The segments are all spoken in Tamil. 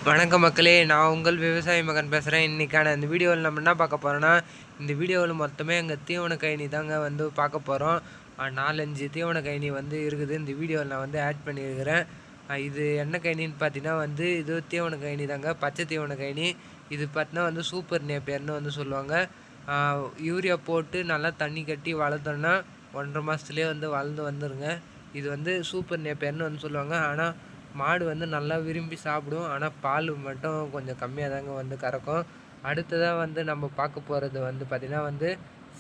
வணக்கம் மக்களே, நான் உங்கள் விவசாய மகன் பேசுகிறேன். இன்றைக்கான இந்த வீடியோவில் நம்ம என்ன பார்க்க போகிறோன்னா, இந்த வீடியோவில் மொத்தமே எங்கள் தீவன கயனி தாங்க வந்து பார்க்க போகிறோம். 4-5 தீவன கயனி வந்து இருக்குது. இந்த வீடியோவில் நான் வந்து ஆட் பண்ணியிருக்கிறேன். இது என்ன கயனின்னு பார்த்தீங்கன்னா வந்து இது தீவன கயனி தாங்க, பச்சை தீவன கயனி. இது பார்த்தீங்கன்னா வந்து சூப்பர் நேப்பியர்னு வந்து சொல்லுவாங்க. யூரியா போட்டு நல்லா தண்ணி கட்டி வளர்த்தோன்னா 1.5 மாதத்துலேயே வந்து வளர்ந்து வந்துடுங்க. இது வந்து சூப்பர் நேப்பியர்னு வந்து சொல்லுவாங்க. ஆனால் மாடு வந்து நல்லா விரும்பி சாப்பிடும். ஆனால் பால் மட்டும் கொஞ்சம் கம்மியாக தாங்க வந்து கறக்கும். அடுத்ததாக வந்து நம்ம பார்க்க போகிறது வந்து பார்த்திங்கன்னா வந்து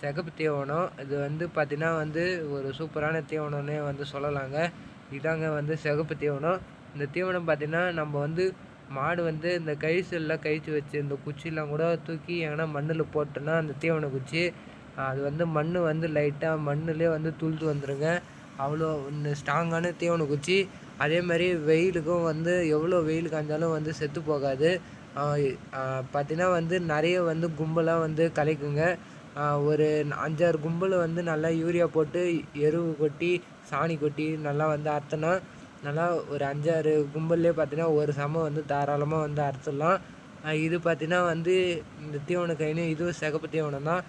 சிகப்பு தீவனம். இது வந்து பார்த்திங்கன்னா வந்து ஒரு சூப்பரான தீவனம்னே வந்து சொல்லலாங்க. இதாங்க வந்து சிகப்பு தீவனம். இந்த தீவனம் பார்த்திங்கன்னா நம்ம வந்து மாடு வந்து இந்த கழிச்செல்லாம் கழிச்சு வச்சு இந்த குச்சிலாம் கூட தூக்கி எங்கன்னா மண்ணில் போட்டோன்னா அந்த தீவன குச்சி அது வந்து மண் வந்து லைட்டாக மண்ணிலே வந்து துளுத்து வந்துடுங்க. அவ்வளோ இந்த ஸ்ட்ராங்கான தீவன குச்சி. அதே மாதிரி வெயிலுக்கும் வந்து எவ்வளோ வெயில் காய்ஞ்சாலும் வந்து செத்து போகாது. பார்த்தீங்கன்னா வந்து நிறைய வந்து கும்பலாக வந்து கலைக்குங்க. ஒரு 5-6 கும்பல் வந்து நல்லா யூரியா போட்டு எரு கொட்டி சாணி கொட்டி நல்லா வந்து அறுத்தோன்னா நல்லா ஒரு 5-6 கும்பல்லே பார்த்தீங்கன்னா ஒரு சமம் வந்து தாராளமாக வந்து அறுத்துடலாம். இது பார்த்தீங்கன்னா வந்து இந்த தீவன கயனி இதுவும் சிகப்பு தீவனம் தான்.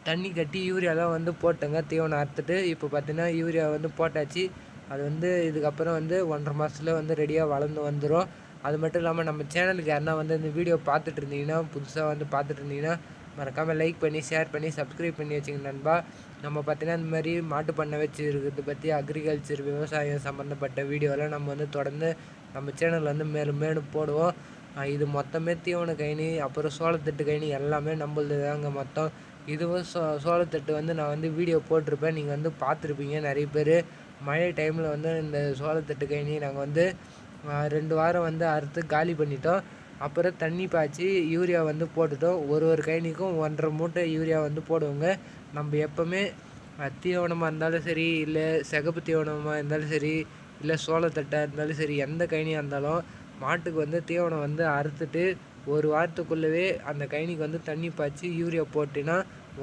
தண்ணி கட்டி யூரியாலாம் வந்து போட்டேங்க தீவனம் அறுத்துட்டு. இப்போ பார்த்தீங்கன்னா யூரியா வந்து போட்டாச்சு. அது வந்து இதுக்கப்புறம் வந்து 1.5 மாதத்துல வந்து ரெடியாக வளர்ந்து வந்துடும். அது மட்டும் இல்லாமல் நம்ம சேனலுக்கு யாருன்னா வந்து இந்த வீடியோ பார்த்துட்டு இருந்தீங்கன்னா, புதுசாக வந்து பார்த்துட்டு இருந்தீங்கன்னா மறக்காமல் லைக் பண்ணி ஷேர் பண்ணி சப்ஸ்கிரைப் பண்ணி வச்சுங்க நண்பா. நம்ம பார்த்தீங்கன்னா இந்த மாதிரி மாட்டு பண்ணை வச்சு இருக்கிறத பற்றி அக்ரிகல்ச்சர் விவசாயம் சம்மந்தப்பட்ட வீடியோலாம் நம்ம வந்து தொடர்ந்து நம்ம சேனலில் வந்து மேலும் மேலும் போடுவோம். இது மொத்தமே தீவன கயனி, அப்புறம் சோளத்தட்டு கயனி எல்லாமே நம்மளது தாங்க மொத்தம். இதுவும் சோளத்தட்டு வந்து நான் வந்து வீடியோ போட்டிருப்பேன், நீங்கள் வந்து பார்த்துருப்பீங்க நிறைய பேர். மழை டைமில் வந்து இந்த சோளத்தட்டு கயனி நாங்கள் வந்து 2 வாரம் வந்து அறுத்து காலி பண்ணிட்டோம். அப்புறம் தண்ணி பாய்ச்சி யூரியா வந்து போட்டுட்டோம். ஒரு கயனிக்கும் 1.5 மூட்டை யூரியா வந்து போடுவோங்க. நம்ம எப்போவுமே தீவனமாக இருந்தாலும் சரி, இல்லை சிகப்பு தீவனமாக இருந்தாலும் சரி, இல்லை சோளத்தட்டாக இருந்தாலும் சரி, எந்த கயனியாக இருந்தாலும் மாட்டுக்கு வந்து தீவனம் வந்து அறுத்துட்டு 1 வாரத்துக்குள்ளவே அந்த கயனிக்கு வந்து தண்ணி பாய்ச்சி யூரியா போட்டினா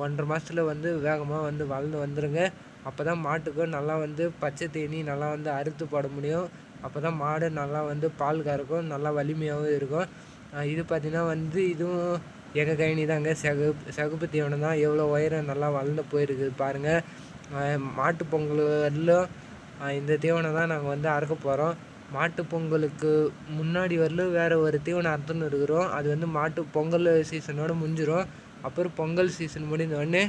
1.5 மாதத்துல வந்து வேகமாக வந்து வளர்ந்து வந்துடுங்க. அப்போ தான் மாட்டுக்கு நல்லா வந்து பச்சை தீனி நல்லா வந்து அறுத்து போட முடியும். அப்போ தான் மாடு நல்லா வந்து பால் கறக்கும், நல்லா வலிமையாகவும் இருக்கும். இது பார்த்திங்கன்னா வந்து இதுவும் எங்கள் கயனி தாங்க, சிகப்பு தீவனம் தான். எவ்வளோ உயரம் நல்லா வளர்ந்து போயிருக்குது பாருங்கள். மாட்டு பொங்கல் வரலும் இந்த தீவனம் தான் நாங்கள் வந்து அறுக்க போகிறோம். மாட்டு பொங்கலுக்கு முன்னாடி வரலும் வேறு ஒரு தீவனம் அறுத்துன்னு இருக்கிறோம். அது வந்து மாட்டு பொங்கல் சீசனோடு முடிஞ்சிடும். அப்புறம் பொங்கல் சீசன் முடிந்தோடனே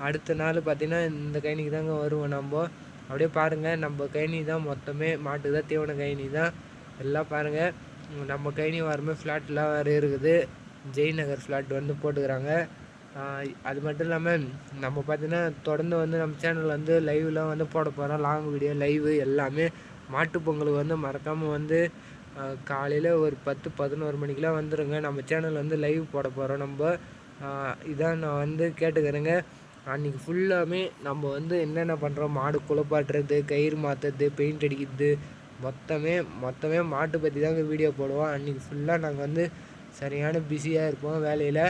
அடுத்த நாள் பார்த்திங்கன்னா இந்த கயனிக்கு தாங்க வருவோம் நம்ம. அப்படியே பாருங்கள், நம்ம கயனி தான் மொத்தமே மாட்டுக்கு தான் தீவன கயனி தான் எல்லாம். பாருங்கள், நம்ம கயனி வாரமே ஃப்ளாட்லாம் வேறு இருக்குது. ஜெய்நகர் ஃப்ளாட் வந்து போட்டுக்கிறாங்க. அது மட்டும் இல்லாமல் நம்ம பார்த்திங்கன்னா தொடர்ந்து வந்து நம்ம சேனலில் வந்து லைவ்லாம் வந்து போட போகிறோம். லாங் வீடியோ லைவு எல்லாமே. மாட்டு பொங்கலுக்கு வந்து மறக்காமல் வந்து காலையில் ஒரு 10-11 மணிக்கெலாம் வந்துடுங்க. நம்ம சேனல் வந்து லைவ் போட போகிறோம் நம்ம. இதான் நான் வந்து கேட்டுக்கிறேங்க. அன்றைக்கி ஃபுல்லாமே நம்ம வந்து என்னென்ன பண்ணுறோம், மாடு குளிப்பாட்டுறது, கயிறு மாற்றுறது, பெயிண்ட் அடிக்கிறது, மொத்தமே மாட்டு பற்றி தாங்க வீடியோ போடுவோம். அன்றைக்கி ஃபுல்லாக நாங்கள் வந்து சரியான பிஸியாக இருப்போம் வேலையில்.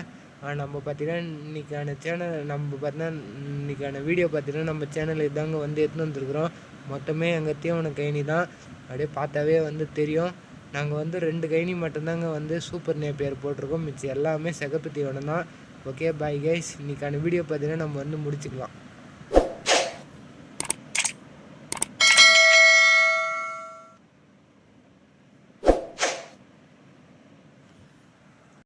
நம்ம பார்த்திங்கன்னா இன்றைக்கான வீடியோ பார்த்திங்கன்னா நம்ம சேனல் இதாங்க வந்து எடுத்துன்னு வந்துருக்குறோம். மொத்தமே எங்கள் தீவன கயனி தான். அப்படியே பார்த்தாவே வந்து தெரியும். நாங்கள் வந்து 2 கயனி மட்டும்தாங்க வந்து சூப்பர் நேப்பியர் போட்டிருக்கோம். மிச்சம் எல்லாமே சிகப்பு தீவனம் தான். Okay, bye guys. இன்றைக்கான வீடியோ பார்த்திங்கன்னா நம்ம வந்து முடிச்சுக்கலாம்.